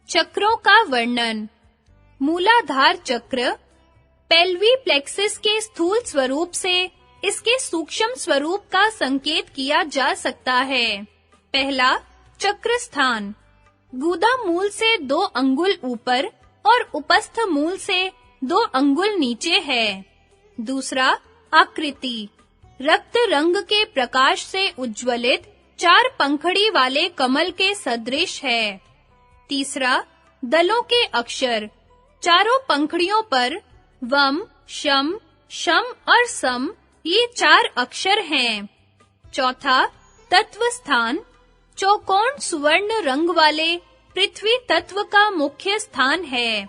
चक्रों का वर्णन। मूलाधार चक्र पेल्वी प्लेक्सिस के स्थूल स्वरूप से इसके सूक्ष्म स्वरूप का संकेत किया जा सकता है। पहला, चक्र स्थान गुदा मूल से 2 अंगुल ऊपर और उपस्थ मूल से 2 अंगुल नीचे है। दूसरा, आकृति रक्त रंग के प्रकाश से उज्ज्वलित 4 पंखड़ी वाले कमल के सदृश है। तीसरा, दलों के अक्षर चारों पंखड़ियों पर वम, शम, शम और सम ये 4 अक्षर हैं। चौथा, तत्व स्थान चौकोन सुवर्ण रंग वाले पृथ्वी तत्व का मुख्य स्थान है।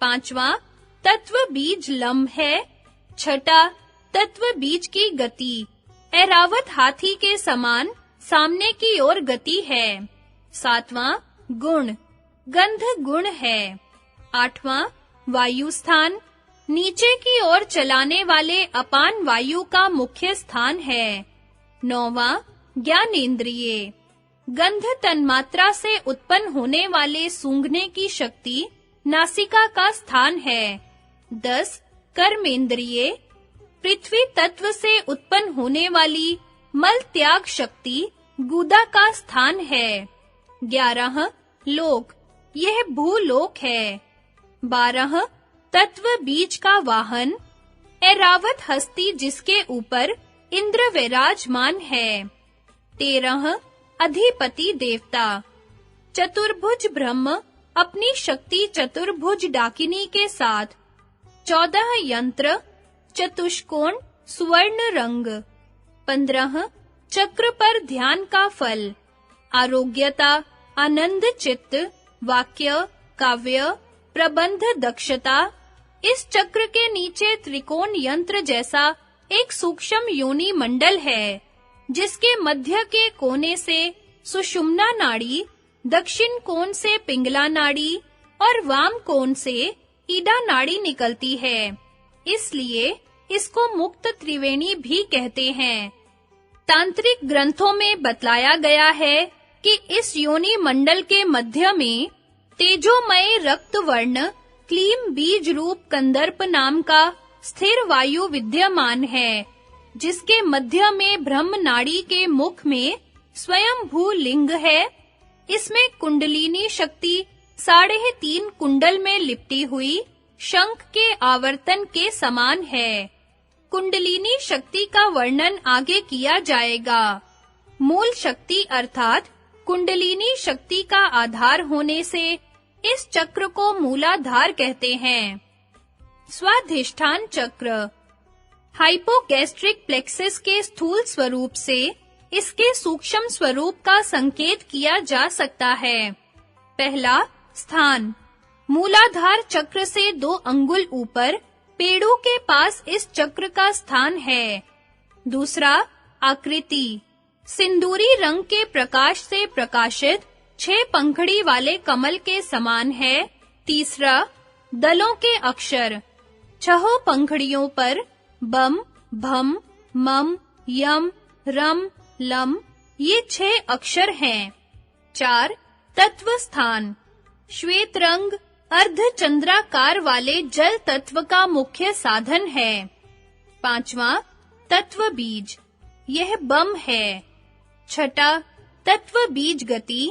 पांचवा, तत्व बीज लंब है। छठा, तत्व बीज की गति ऐरावत हाथी के समान सामने की ओर गति है। सातवां, गुण गंध गुण है। आठवां, वायु स्थान नीचे की ओर चलाने वाले अपान वायु का मुख्य स्थान है। नौवां, ज्ञानेंद्रिय गंध तन्मात्रा से उत्पन्न होने वाले सूंघने की शक्ति नासिका का स्थान है। 10, कर्मेंद्रिय पृथ्वी तत्व से उत्पन्न होने वाली मल त्याग शक्ति गुदा का स्थान है। 11, लोक यह भूलोक है। 12, तत्व बीज का वाहन ऐरावत हस्ती जिसके ऊपर इंद्र विराजमान है। 13, अधिपति देवता चतुर्भुज ब्रह्म अपनी शक्ति चतुर्भुज डाकिनी के साथ। 14, यंत्र चतुष्कोण सुवर्ण रंग। 15, चक्र पर ध्यान का फल आरोग्यता, आनंद चित्त, वाक्य, काव्य, प्रबंध दक्षता। इस चक्र के नीचे त्रिकोण यंत्र जैसा एक सूक्ष्म योनि मंडल है, जिसके मध्य के कोने से सुषुम्ना नाड़ी, दक्षिण कोण से पिंगला नाड़ी और वाम कोण से ईडा नाड़ी निकलती है। इसलिए इसको मुक्त त्रिवेणी भी कहते हैं। तांत्रिक ग्रंथों में बतलाया गया है कि इस योनि मंडल के मध्य में तेजोमय रक्त वर्ण क्लीम बीज रूप कंदर्प नाम का स्थिर वायु विद्यमान है, जिसके मध्य में ब्रह्म नाड़ी के मुख में स्वयं भू लिंग है। इसमें कुंडलिनी शक्ति 3.5 कुंडल में लिपटी हुई शंख के आवर्तन के समान है। कुंडलिनी शक्ति का वर्णन आगे किया जाएगा। मूल शक्ति अर्थात कुंडलिनी शक्ति का आधार होने से इस चक्र को मूलाधार कहते हैं। स्वाधिष्ठान चक्र हाइपोगैस्ट्रिक प्लेक्सिस के स्थूल स्वरूप से इसके सूक्ष्म स्वरूप का संकेत किया जा सकता है। पहला, स्थान मूलाधार चक्र से 2 अंगुल ऊपर पेड़ों के पास इस चक्र का स्थान है। दूसरा, आकृति सिंदूरी रंग के प्रकाश से प्रकाशित 6 पंखड़ी वाले कमल के समान है। तीसरा, दलों के अक्षर 6 पंखड़ियों पर बम, भम, मम, यम, रम, लम ये 6 अक्षर हैं। 4, तत्व स्थान श्वेत रंग अर्धचंद्राकार वाले जल तत्व का मुख्य साधन है। 5वां, तत्व बीज यह बम है। 6, तत्व बीज गति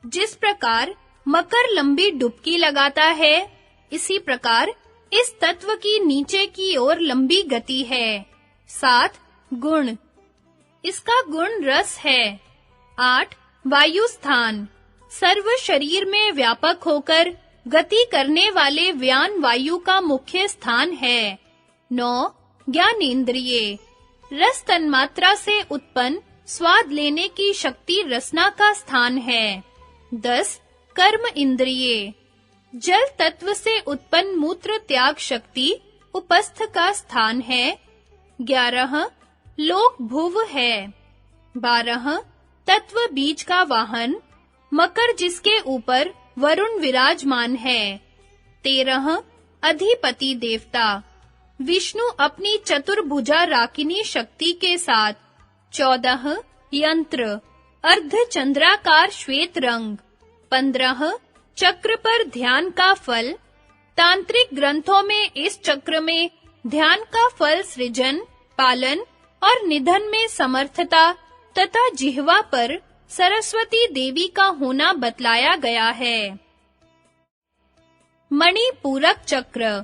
जिस प्रकार मकर लंबी डुबकी लगाता है, इसी प्रकार इस तत्व की नीचे की ओर लंबी गति है। 7, गुण इसका गुण रस है। 8, वायु स्थान सर्व शरीर में व्यापक होकर गति करने वाले व्यान वायु का मुख्य स्थान है। 9, ज्ञानेंद्रिय रस तन्मात्रा से उत्पन्न स्वाद लेने की शक्ति रसना का स्थान है। 10, कर्म इंद्रिय जल तत्व से उत्पन्न मूत्र त्याग शक्ति उपस्थ का स्थान है। 11, लोक भुव है। 12, तत्व बीज का वाहन मकर जिसके ऊपर वरुण विराजमान है। 13, अधिपति देवता विष्णु अपनी चतुर्भुजा राकिनी शक्ति के साथ। 14, यंत्र अर्धचंद्राकार श्वेत रंग। 15, चक्र पर ध्यान का फल। तांत्रिक ग्रंथों में इस चक्र में ध्यान का फल सृजन, पालन और निधन में समर्थता तथा जिह्वा पर सरस्वती देवी का होना बतलाया गया है। मणिपूरक चक्र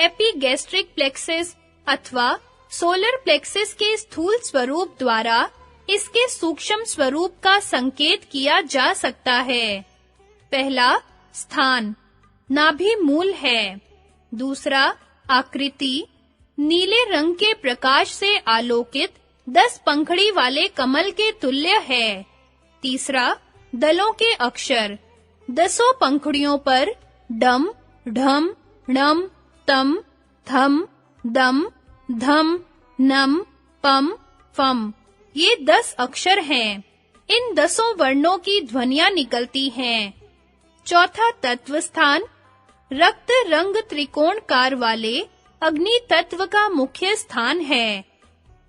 एपिगैस्ट्रिक प्लेक्सिस अथवा सोलर प्लेक्सिस के स्थूल स्वरूप द्वारा इसके सूक्ष्म स्वरूप का संकेत किया जा सकता है। पहला स्थान नाभि मूल है। दूसरा आकृति नीले रंग के प्रकाश से आलोकित 10 पंखड़ी वाले कमल के तुल्य है। तीसरा दलों के अक्षर 10 पंखुड़ियों पर डम, ढम, णम, तम, थम, दम, धम, नम, पम, फम ये 10 अक्षर हैं। इन 10 वर्णों की ध्वनियां निकलती हैं। चौथा तत्व स्थान रक्त रंग त्रिकोणकार वाले अग्नि तत्व का मुख्य स्थान है।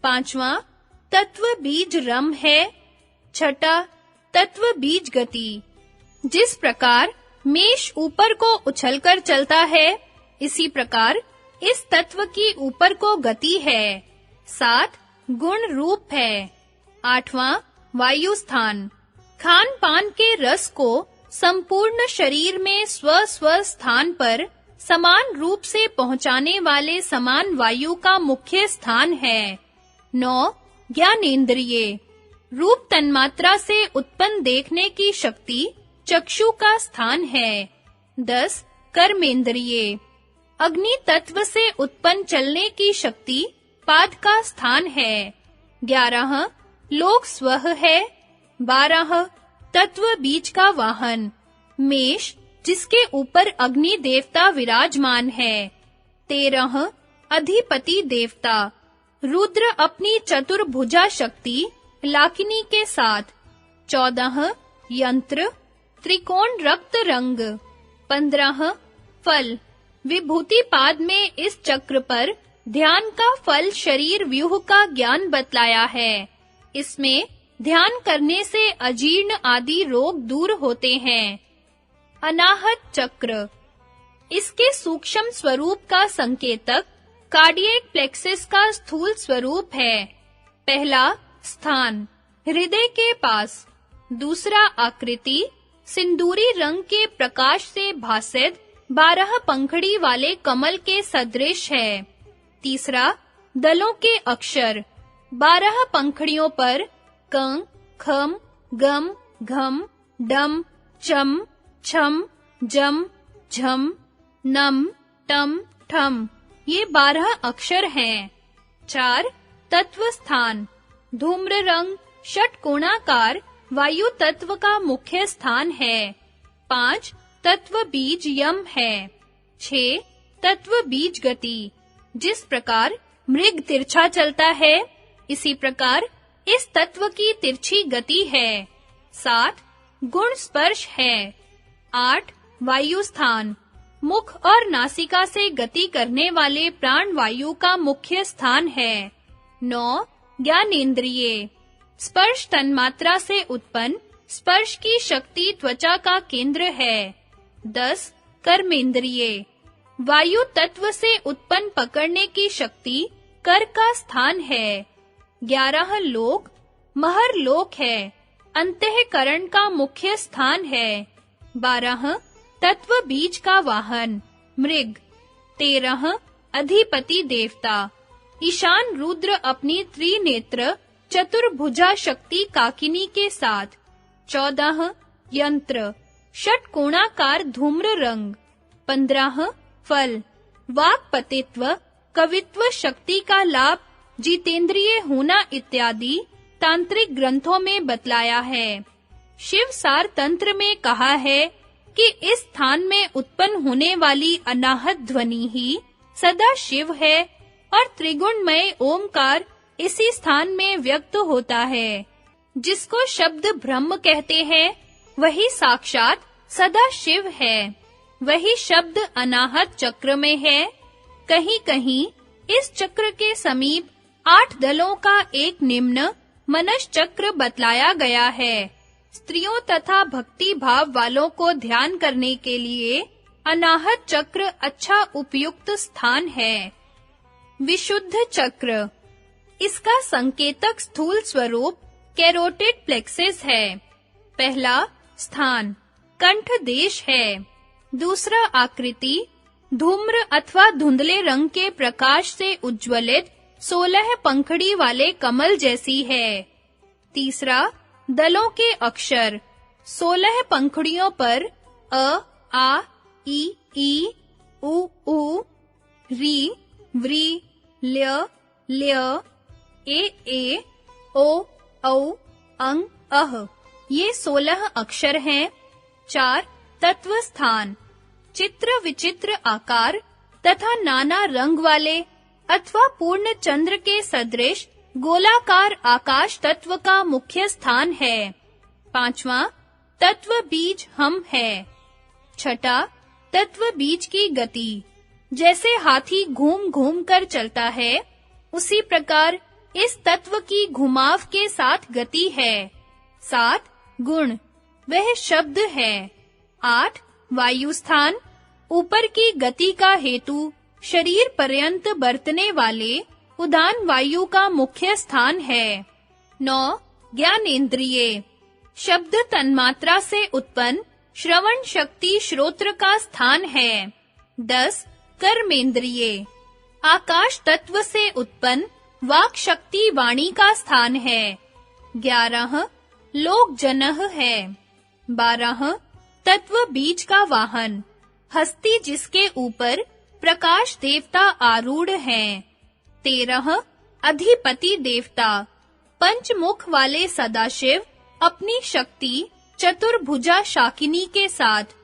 पांचवा तत्व बीज रम है। छठा तत्व बीज गति जिस प्रकार मेष ऊपर को उछलकर चलता है, इसी प्रकार इस तत्व की ऊपर को गति है। 7 गुण रूप है। 8वां वायु स्थान खान पान के रस को संपूर्ण शरीर में स्व स्थान पर समान रूप से पहुंचाने वाले समान वायु का मुख्य स्थान है। 9 ज्ञानेंद्रिय रूप तन्मात्रा से उत्पन्न देखने की शक्ति चक्षु का स्थान है। 10 कर्मेंद्रिय अग्नि तत्व से उत्पन्न चलने की शक्ति पाद का स्थान है। 11 लोक स्वह है। 12 तत्व बीज का वाहन मेष जिसके ऊपर अग्नि देवता विराजमान है। 13 अधिपति देवता रुद्र अपनी चतुर्भुजा शक्ति लाकिनी के साथ। 14 यंत्र त्रिकोण रक्त रंग। 15 फल विभूति पाद में इस चक्र पर ध्यान का फल शरीर व्यूह का ज्ञान बतलाया है। इसमें ध्यान करने से अजीर्ण आदि रोग दूर होते हैं। अनाहत चक्र इसके सूक्ष्म स्वरूप का संकेतक कार्डियक प्लेक्सिस का स्थूल स्वरूप है। पहला स्थान हृदय के पास। दूसरा आकृति सिंदूरी रंग के प्रकाश से भासित 12 पंखड़ी वाले कमल के सदृश है। तीसरा दलों के अक्षर 12 पंखड़ियों पर कं, खम, गम, घम, डम, चम, छम, जम, झम, नम, टम, ठम ये 12 अक्षर हैं। 4 तत्व स्थान धूम्र रंग षटकोणाकार वायु तत्व का मुख्य स्थान है। 5 तत्व बीज यम है। 6 तत्व बीज गति जिस प्रकार मृग तिरछा चलता है, इसी प्रकार इस तत्व की तिरछी गति है। 7 गुण स्पर्श है। 8 वायु स्थान मुख और नासिका से गति करने वाले प्राण वायु का मुख्य स्थान है। 9 ज्ञानेंद्रिय स्पर्श तन्मात्रा से उत्पन्न स्पर्श की शक्ति त्वचा का केंद्र है। 10 कर्मेंद्रिय वायु तत्व से उत्पन्न पकड़ने की शक्ति कर का स्थान है। 11 लोक महर लोक है, अंतःकरण का मुख्य स्थान है। 12 तत्व बीज का वाहन मृग। 13 अधिपति देवता ईशान रुद्र अपनी त्रिनेत्र चतुर्भुजा शक्ति काकिनी के साथ। 14 यंत्र षटकोणाकार धूम्र रंग। 15 फल वाक्पतित्व कवित्व शक्ति का लाभ जितेंद्रिय होना इत्यादि तांत्रिक ग्रंथों में बतलाया है। शिव सार तंत्र में कहा है कि इस स्थान में उत्पन्न होने वाली अनाहत ध्वनि ही सदा शिव है और त्रिगुणमय ओमकार इसी स्थान में व्यक्त होता है। जिसको शब्द ब्रह्म कहते हैं, वही साक्षात सदा शिव है। वही शब्द अनाहत चक्र में है। कहीं-कहीं इस चक्र के समीप 8 दलों का एक निम्न मनस चक्र बतलाया गया है। स्त्रियों तथा भक्ति भाव वालों को ध्यान करने के लिए अनाहत चक्र अच्छा उपयुक्त स्थान है। विशुद्ध चक्र, इसका संकेतक स्थूल स्वरूप कैरोटिड प्लेक्सिस है। पहला स्थान कंठ देश है। दूसरा आकृति धूम्र अथवा धुंधले रंग के प्रकाश से उज्ज्वलित 16 पंखड़ी वाले कमल जैसी है। तीसरा दलों के अक्षर 16 पंखुड़ियों पर अ, आ, ई, उ, री, व्री, ल्य, ए, ओ, औ, अंग, अह ये 16 अक्षर हैं। 4 तत्व स्थान चित्र विचित्र आकार तथा नाना रंग वाले अथवा पूर्ण चंद्र के सदृश गोलाकार आकाश तत्व का मुख्य स्थान है। 5वां तत्व बीज हम है। 6ठा तत्व बीज की गति, जैसे हाथी घूम-घूम कर चलता है, उसी प्रकार इस तत्व की घुमाव के साथ गति है। 7 गुण, वह शब्द है। 8 वायु स्थान, ऊपर की गति का हेतु शरीर पर्यंत बरतने वाले उदान वायु का मुख्य स्थान है। 9 ज्ञानेंद्रिय, शब्द तन्मात्रा से उत्पन्न श्रवण शक्ति श्रोत्र का स्थान है। 10 कर्मेंद्रिय, आकाश तत्व से उत्पन्न वाक शक्ति वाणी का स्थान है। 11 लोक जनः है। 12 तत्व बीज का वाहन, हस्ती जिसके ऊपर प्रकाश देवता आरूढ़ हैं। 13 अधिपति देवता, पंचमुख वाले सदाशिव अपनी शक्ति चतुर्भुजा शाकिनी के साथ।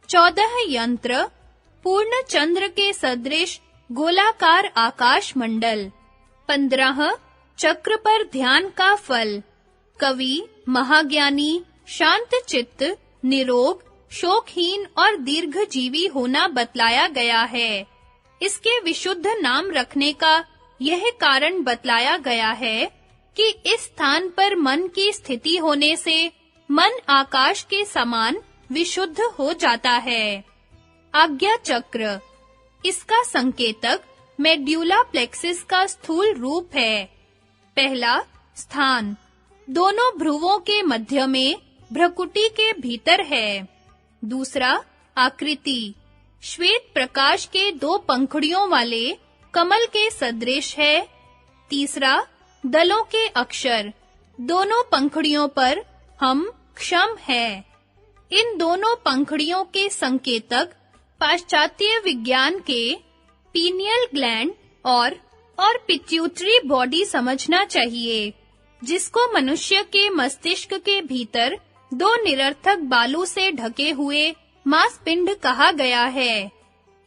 14 यंत्र, पूर्ण चंद्र के सदृश गोलाकार आकाश मंडल। 15 चक्र पर ध्यान का फल, कवि, महाज्ञानी, शांत चित्त, निरोग, शोकहीन और दीर्घजीवी होना बतलाया गया है। इसके विशुद्ध नाम रखने का यह कारण बतलाया गया है कि इस स्थान पर मन की स्थिति होने से मन आकाश के समान विशुद्ध हो जाता है। आज्ञा चक्र, इसका संकेतक मेड्यूला प्लेक्सिस का स्थूल रूप है। पहला स्थान दोनों भ्रुवों के मध्य में भ्रकुटी के भीतर है। दूसरा आकृति श्वेत प्रकाश के 2 पंखुड़ियों वाले कमल के सदृश है। तीसरा दलों के अक्षर, दोनों पंखुड़ियों पर हम क्षम है। इन दोनों पंखुड़ियों के संकेतक पाश्चात्य विज्ञान के पीनियल ग्लैंड और पिट्यूटरी बॉडी समझना चाहिए, जिसको मनुष्य के मस्तिष्क के भीतर 2 निरर्थक बालों से ढके हुए मांसपिंड कहा गया है।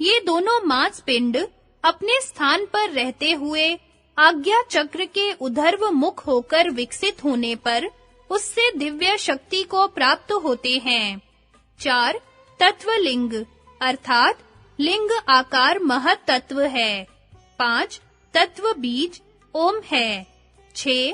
ये दोनों मांसपिंड अपने स्थान पर रहते हुए आज्ञा चक्र के उधर्व मुख होकर विकसित होने पर उससे दिव्य शक्ति को प्राप्त होते हैं। 4 तत्वलिंग, अर्थात लिंग आकार महत तत्व है। 5 तत्व बीज ओम है। 6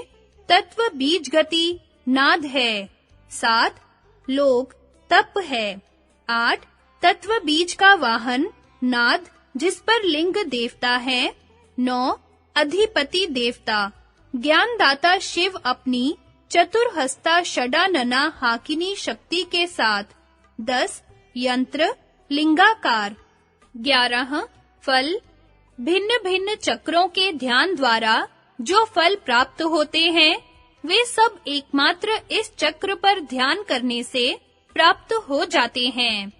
तत्व बीज गति नाद है। 7 लोक तप है। 8 तत्व बीज का वाहन नाद जिस पर लिंग देवता है। 9 अधिपति देवता, ज्ञानदाता शिव अपनी चतुर्हस्ता षडानना हाकिनी शक्ति के साथ। 10 यंत्र लिंगाकार। 11 फल, भिन्न-भिन्न चक्रों के ध्यान द्वारा जो फल प्राप्त होते हैं, वे सब एकमात्र इस चक्र पर ध्यान करने से प्राप्त हो जाते हैं।